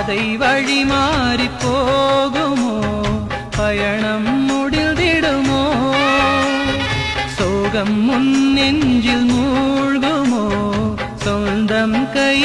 பாதை வழி மாறி போகுமோ, பயணம் முடிந்திடுமோ, சோகம் முன் நெஞ்சில் மூழ்குமோ, சொந்தம் கை